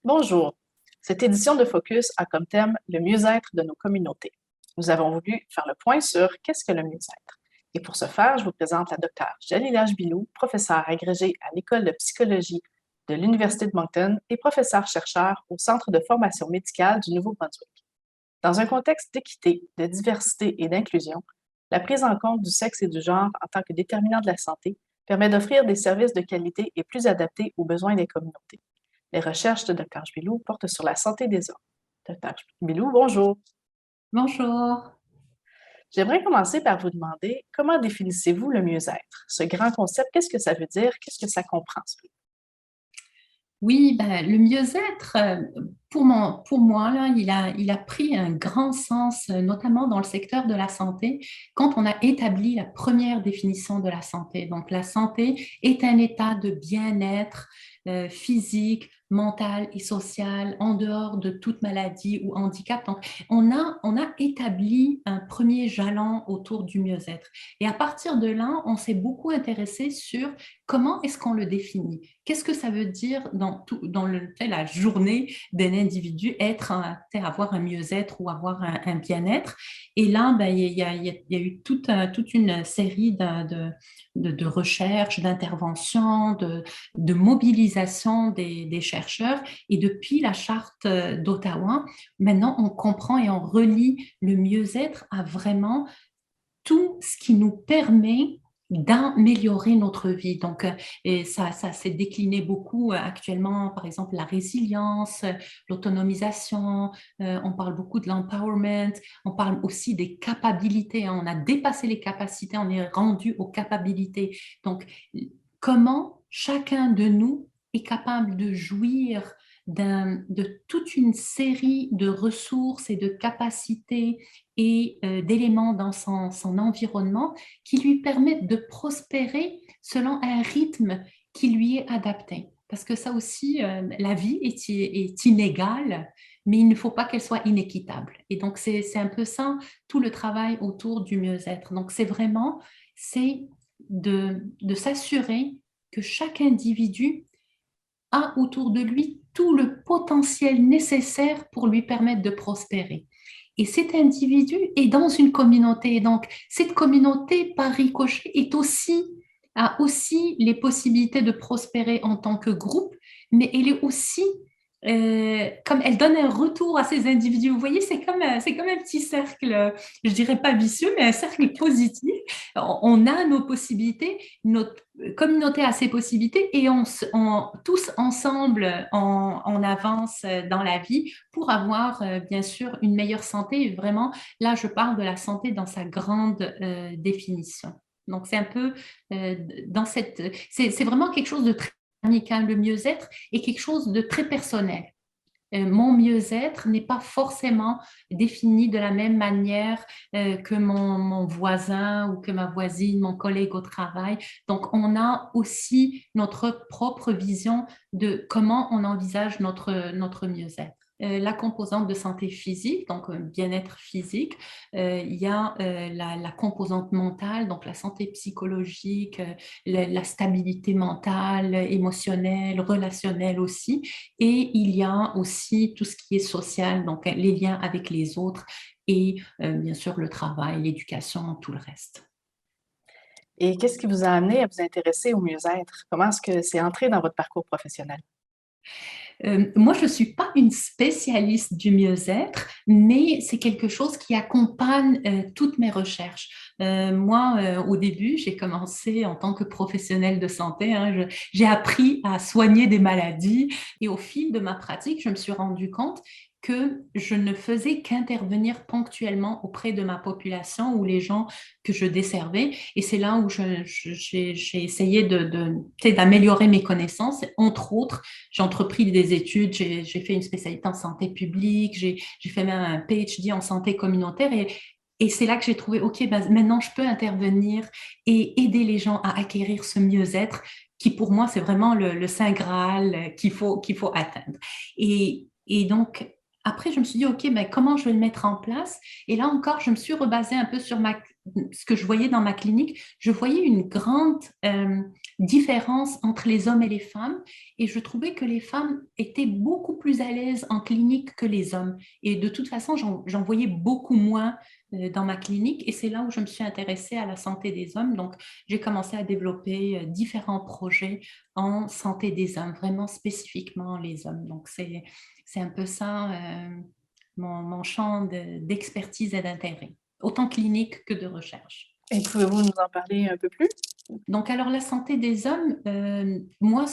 Bonjour. Cette édition de Focus a comme thème le mieux-être de nos communautés. Nous avons voulu faire le point sur qu'est-ce que le mieux-être. Et pour ce faire, je vous présente la docteure Jalila Bilou, professeure agrégée à l'École de psychologie de l'Université de Moncton et professeure-chercheur au Centre de formation médicale du Nouveau-Brunswick. Dans un contexte d'équité, de diversité et d'inclusion, la prise en compte du sexe et du genre en tant que déterminant de la santé permet d'offrir des services de qualité et plus adaptés aux besoins des communautés. Les recherches de Dr. Bilou portent sur la santé des hommes. Dr. Bilou, bonjour. Bonjour. J'aimerais commencer par vous demander comment définissez-vous le mieux-être? Ce grand concept, qu'est-ce que ça veut dire? Qu'est-ce que ça comprend? Oui, ben, le mieux-être, pour moi, là, il a pris un grand sens, notamment dans le secteur de la santé, quand on a établi la première définition de la santé. Donc, la santé est un état de bien-être physique, mental et social, en dehors de toute maladie ou handicap. Donc, on a établi un premier jalon autour du mieux-être. Et à partir de là, on s'est beaucoup intéressé sur comment est-ce qu'on le définit. Qu'est-ce que ça veut dire la journée d'un individu, avoir un mieux-être ou avoir un bien-être? Et là, ben, il y a eu toute une série de recherches, d'interventions, de mobilisation des chercheurs. Et depuis la charte d'Ottawa, maintenant, on comprend et on relie le mieux-être à vraiment tout ce qui nous permet d'améliorer notre vie. Donc, et ça s'est décliné beaucoup actuellement, par exemple, la résilience, l'autonomisation, on parle beaucoup de l'empowerment, on parle aussi des capacités, hein. On a dépassé les capacités, on est rendu aux capacités. Donc, comment chacun de nous est capable de jouir de toute une série de ressources et de capacités et d'éléments dans son environnement qui lui permettent de prospérer selon un rythme qui lui est adapté. Parce que ça aussi, la vie est inégale, mais il ne faut pas qu'elle soit inéquitable. Et donc, c'est un peu ça, tout le travail autour du mieux-être. Donc, c'est de s'assurer que chaque individu a autour de lui tout le potentiel nécessaire pour lui permettre de prospérer. Et cet individu est dans une communauté. Et donc, cette communauté, par ricochet, a aussi les possibilités de prospérer en tant que groupe, mais elle est aussi, comme elle donne un retour à ces individus. Vous voyez, c'est comme un petit cercle, je dirais pas vicieux, mais un cercle positif. On a nos possibilités, notre communauté a ses possibilités et tous ensemble, on avance dans la vie pour avoir bien sûr une meilleure santé. Et vraiment, là, je parle de la santé dans sa grande définition. Donc, c'est un peu c'est vraiment quelque chose de très dynamique, hein. Le mieux-être est quelque chose de très personnel. Mon mieux-être n'est pas forcément défini de la même manière que mon voisin ou que ma voisine, mon collègue au travail. Donc, on a aussi notre propre vision de comment on envisage notre mieux-être. La composante de santé physique, donc bien-être physique, il y a la composante mentale, donc la santé psychologique, la stabilité mentale, émotionnelle, relationnelle aussi. Et il y a aussi tout ce qui est social, donc les liens avec les autres et bien sûr le travail, l'éducation, tout le reste. Et qu'est-ce qui vous a amené à vous intéresser au mieux-être? Comment est-ce que c'est entré dans votre parcours professionnel? Moi, je ne suis pas une spécialiste du mieux-être, mais c'est quelque chose qui accompagne toutes mes recherches. Moi, au début, j'ai commencé en tant que professionnelle de santé, hein. J'ai appris à soigner des maladies et au fil de ma pratique, je me suis rendu compte que je ne faisais qu'intervenir ponctuellement auprès de ma population ou les gens que je desservais. Et c'est là où j'ai essayé peut-être d'améliorer mes connaissances. Entre autres, j'ai entrepris des études, j'ai fait une spécialité en santé publique, j'ai fait même un PhD en santé communautaire et c'est là que j'ai trouvé, OK, ben, maintenant je peux intervenir et aider les gens à acquérir ce mieux-être qui pour moi c'est vraiment le saint Graal qu'il faut atteindre. Et donc après je me suis dit, OK, ben, comment je vais le mettre en place? Et là encore, je me suis rebasée un peu sur ce que je voyais dans ma clinique, je voyais une grande différence entre les hommes et les femmes et je trouvais que les femmes étaient beaucoup plus à l'aise en clinique que les hommes. Et de toute façon, j'en voyais beaucoup moins dans ma clinique et c'est là où je me suis intéressée à la santé des hommes. Donc, j'ai commencé à développer différents projets en santé des hommes, vraiment spécifiquement les hommes. Donc, c'est un peu ça mon champ d'expertise et d'intérêt, autant clinique que de recherche. Et pouvez-vous nous en parler un peu plus? Donc, alors la santé des hommes, moi,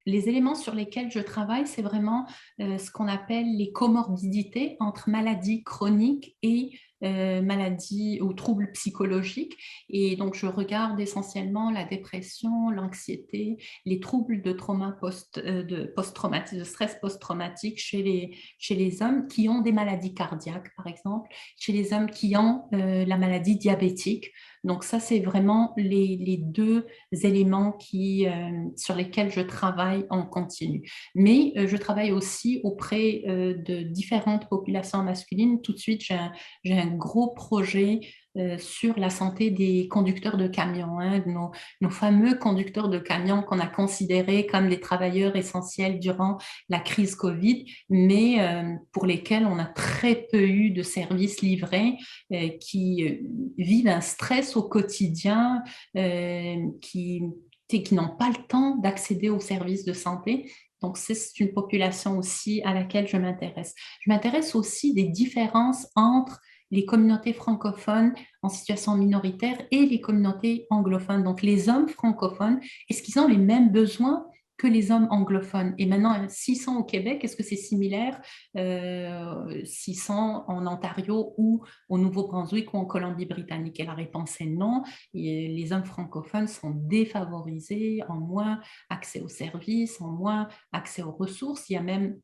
les éléments sur lesquels je travaille, c'est vraiment ce qu'on appelle les comorbidités entre maladies chroniques et maladies ou troubles psychologiques. Et donc, je regarde essentiellement la dépression, l'anxiété, les troubles de trauma post-traumatique, de stress post-traumatique chez les hommes qui ont des maladies cardiaques, par exemple, chez les hommes qui ont la maladie diabétique. Donc ça, c'est vraiment les deux éléments sur lesquels je travaille en continu. Mais je travaille aussi auprès de différentes populations masculines. Tout de suite, j'ai un gros projet sur la santé des conducteurs de camions, hein, nos fameux conducteurs de camions qu'on a considérés comme des travailleurs essentiels durant la crise Covid, mais pour lesquels on a très peu eu de services livrés, qui vivent un stress au quotidien, qui n'ont pas le temps d'accéder aux services de santé. Donc, c'est une population aussi à laquelle je m'intéresse. Je m'intéresse aussi des différences entre les communautés francophones en situation minoritaire et les communautés anglophones. Donc, les hommes francophones, est-ce qu'ils ont les mêmes besoins que les hommes anglophones? Et maintenant, 600 au Québec, est-ce que c'est similaire 600 en Ontario ou au Nouveau-Brunswick ou en Colombie-Britannique? Et la réponse est non. Et les hommes francophones sont défavorisés, ont moins accès aux services, ont moins accès aux ressources. Il y a même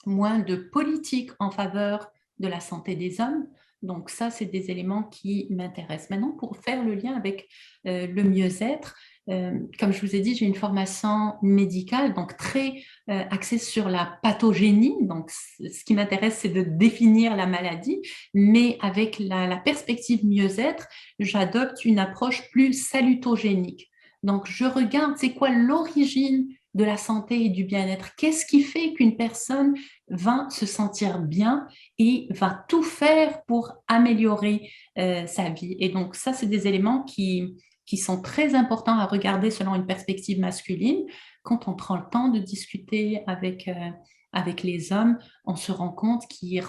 moins de politique en faveur de la santé des hommes. Donc ça, c'est des éléments qui m'intéressent. Maintenant, pour faire le lien avec le mieux-être, comme je vous ai dit, j'ai une formation médicale, donc très axée sur la pathogénie. Donc, ce qui m'intéresse, c'est de définir la maladie, mais avec la perspective mieux-être, j'adopte une approche plus salutogénique. Donc, je regarde c'est quoi l'origine de la santé et du bien-être. Qu'est-ce qui fait qu'une personne va se sentir bien et va tout faire pour améliorer sa vie? Et donc, ça, c'est des éléments qui sont très importants à regarder selon une perspective masculine. Quand on prend le temps de discuter avec les hommes, on se rend compte qu'ils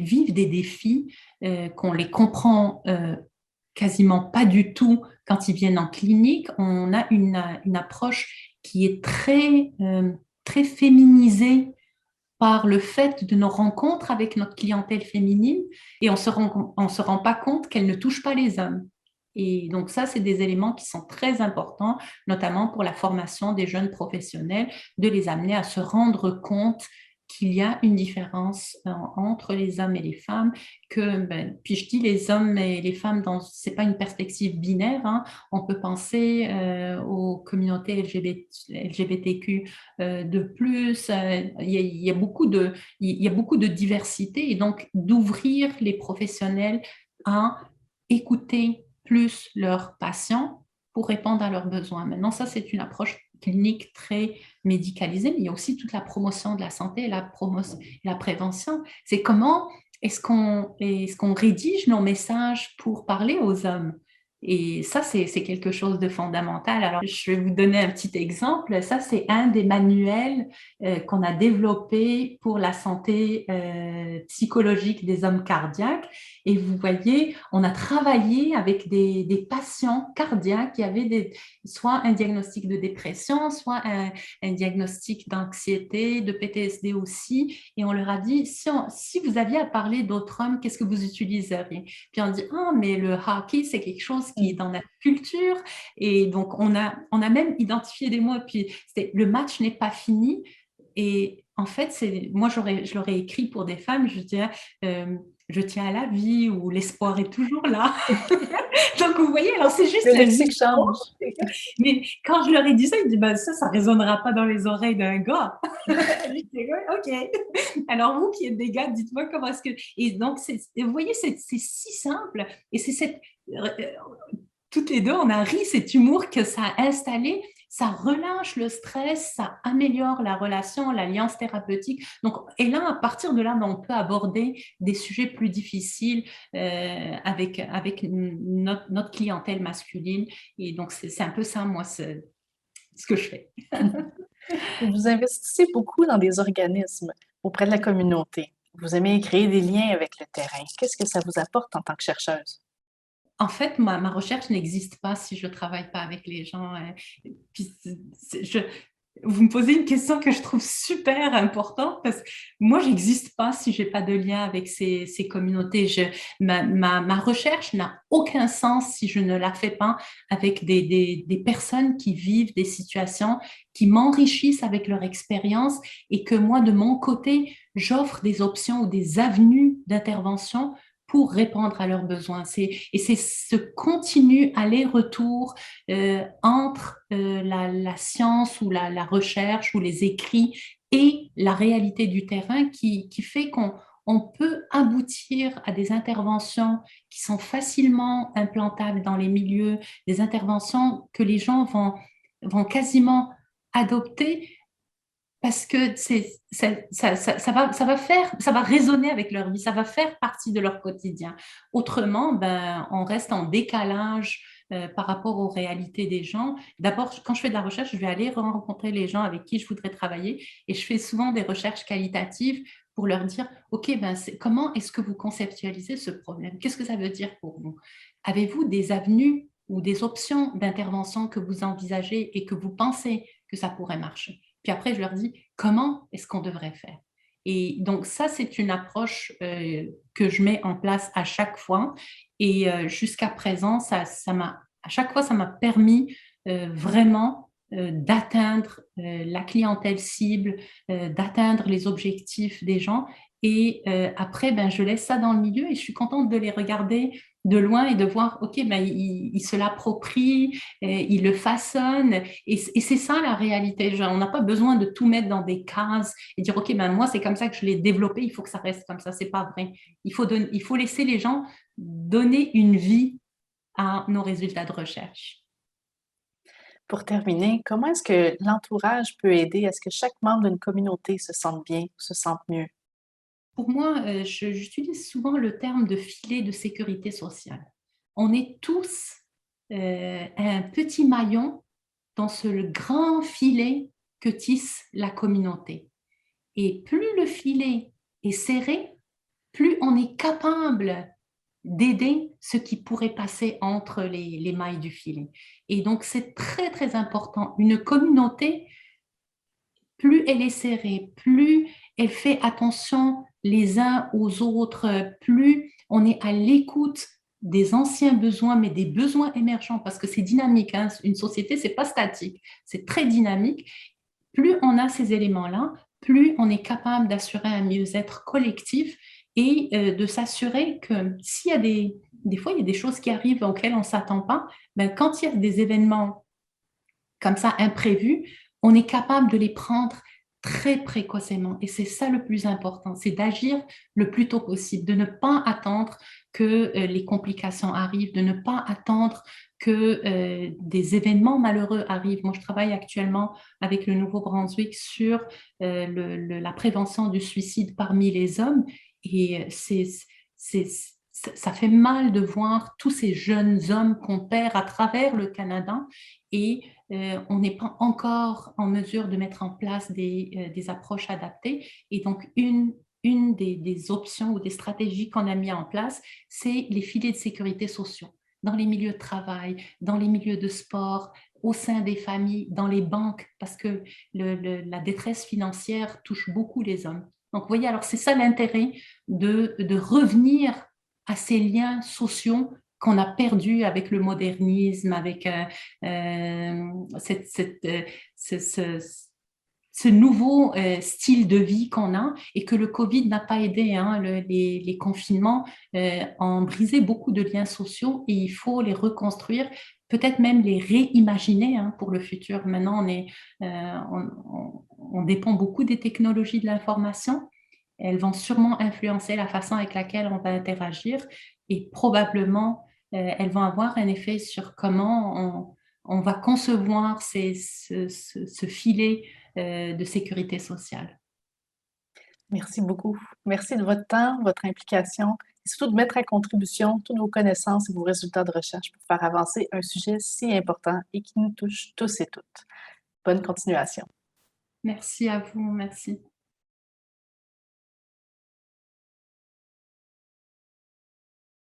vivent des défis, qu'on les comprend quasiment pas du tout quand ils viennent en clinique. On a une approche qui est très féminisée par le fait de nos rencontres avec notre clientèle féminine et on se rend pas compte qu'elle ne touche pas les hommes. Et donc ça, c'est des éléments qui sont très importants, notamment pour la formation des jeunes professionnels, de les amener à se rendre compte qu'il y a une différence entre les hommes et les femmes, puis je dis les hommes et les femmes, c'est pas une perspective binaire, hein. On peut penser aux communautés LGBTQ de plus, il y a beaucoup de diversité et donc d'ouvrir les professionnels à écouter plus leurs patients pour répondre à leurs besoins. Maintenant, ça, c'est une approche clinique très médicalisée, mais il y a aussi toute la promotion de la santé et la prévention. C'est comment est-ce qu'on rédige nos messages pour parler aux hommes? Et ça, c'est quelque chose de fondamental. Alors, je vais vous donner un petit exemple. Ça, c'est un des manuels qu'on a développé pour la santé psychologique des hommes cardiaques. Et vous voyez, on a travaillé avec des patients cardiaques qui avaient soit un diagnostic de dépression, soit un diagnostic d'anxiété, de PTSD aussi. Et on leur a dit, si vous aviez à parler d'autres hommes, qu'est-ce que vous utiliseriez? Puis on dit, ah, mais le hockey, c'est quelque chose qui est dans la culture. Et donc, on a même identifié des mots. Puis, le match n'est pas fini. Et en fait, moi, je l'aurais écrit pour des femmes, je dirais, je tiens à la vie ou l'espoir est toujours là. Donc, vous voyez, alors c'est juste le lexique change. Mais quand je leur ai dit ça, ils disent ça ne résonnera pas dans les oreilles d'un gars. OK. Alors, vous qui êtes des gars, dites-moi comment est-ce que. Et donc, vous voyez, c'est si simple. Et c'est toutes les deux, on a ri, cet humour que ça a installé. Ça relâche le stress, ça améliore la relation, l'alliance thérapeutique. Donc, et là, à partir de là, on peut aborder des sujets plus difficiles avec notre clientèle masculine. Et donc, c'est un peu ça, moi, ce que je fais. Vous investissez beaucoup dans des organismes auprès de la communauté. Vous aimez créer des liens avec le terrain. Qu'est-ce que ça vous apporte en tant que chercheuse? En fait, ma recherche n'existe pas si je ne travaille pas avec les gens. Puis vous me posez une question que je trouve super importante parce que moi, je n'existe pas si je n'ai pas de lien avec ces communautés. Ma recherche n'a aucun sens si je ne la fais pas avec des personnes qui vivent des situations qui m'enrichissent avec leur expérience et que moi, de mon côté, j'offre des options ou des avenues d'intervention pour répondre à leurs besoins. Et c'est ce continu aller-retour entre la science ou la recherche ou les écrits et la réalité du terrain qui fait qu'on peut aboutir à des interventions qui sont facilement implantables dans les milieux, des interventions que les gens vont quasiment adopter parce que ça va résonner avec leur vie, ça va faire partie de leur quotidien. Autrement, on reste en décalage par rapport aux réalités des gens. D'abord, quand je fais de la recherche, je vais aller rencontrer les gens avec qui je voudrais travailler et je fais souvent des recherches qualitatives pour leur dire, OK, comment est-ce que vous conceptualisez ce problème? Qu'est-ce que ça veut dire pour vous? Avez-vous des avenues ou des options d'intervention que vous envisagez et que vous pensez que ça pourrait marcher? Puis après, je leur dis comment est-ce qu'on devrait faire. Et donc ça, c'est une approche que je mets en place à chaque fois. Et jusqu'à présent, à chaque fois, ça m'a permis vraiment d'atteindre la clientèle cible, d'atteindre les objectifs des gens. Et après, je laisse ça dans le milieu et je suis contente de les regarder de loin et de voir, OK, il se l'approprie, il le façonne. Et c'est ça la réalité. Genre, on n'a pas besoin de tout mettre dans des cases et dire, OK, moi, c'est comme ça que je l'ai développé, il faut que ça reste comme ça. C'est pas vrai. Il faut laisser les gens donner une vie à nos résultats de recherche. Pour terminer, comment est-ce que l'entourage peut aider à ce que chaque membre d'une communauté se sente bien, se sente mieux? Pour moi, j'utilise souvent le terme de filet de sécurité sociale. On est tous un petit maillon dans ce grand filet que tisse la communauté. Et plus le filet est serré, plus on est capable d'aider ce qui pourrait passer entre les mailles du filet. Et donc, c'est très, très important. Une communauté, plus elle est serrée, plus elle fait attention les uns aux autres, plus on est à l'écoute des anciens besoins, mais des besoins émergents, parce que c'est dynamique. Hein. Une société, c'est pas statique, c'est très dynamique. Plus on a ces éléments-là, plus on est capable d'assurer un mieux-être collectif et de s'assurer que s'il y a des fois, il y a des choses qui arrivent auxquelles on ne s'attend pas, quand il y a des événements comme ça imprévus, on est capable de les prendre très précocement. Et c'est ça le plus important, c'est d'agir le plus tôt possible, de ne pas attendre que les complications arrivent, de ne pas attendre que des événements malheureux arrivent. Moi, je travaille actuellement avec le Nouveau-Brunswick sur la prévention du suicide parmi les hommes. Et ça fait mal de voir tous ces jeunes hommes qu'on perd à travers le Canada et on n'est pas encore en mesure de mettre en place des approches adaptées. Et donc, une des options ou des stratégies qu'on a mis en place, c'est les filets de sécurité sociaux dans les milieux de travail, dans les milieux de sport, au sein des familles, dans les banques, parce que la détresse financière touche beaucoup les hommes. Donc, vous voyez, alors c'est ça l'intérêt de revenir à ces liens sociaux qu'on a perdus avec le modernisme, avec ce nouveau style de vie qu'on a et que le Covid n'a pas aidé. Hein. Les confinements ont brisé beaucoup de liens sociaux et il faut les reconstruire, peut-être même les réimaginer pour le futur. Maintenant, on dépend beaucoup des technologies de l'information. Elles vont sûrement influencer la façon avec laquelle on va interagir et probablement elles vont avoir un effet sur comment on va concevoir ce filet de sécurité sociale. Merci beaucoup. Merci de votre temps, votre implication et surtout de mettre à contribution toutes vos connaissances et vos résultats de recherche pour faire avancer un sujet si important et qui nous touche tous et toutes. Bonne continuation. Merci à vous, merci.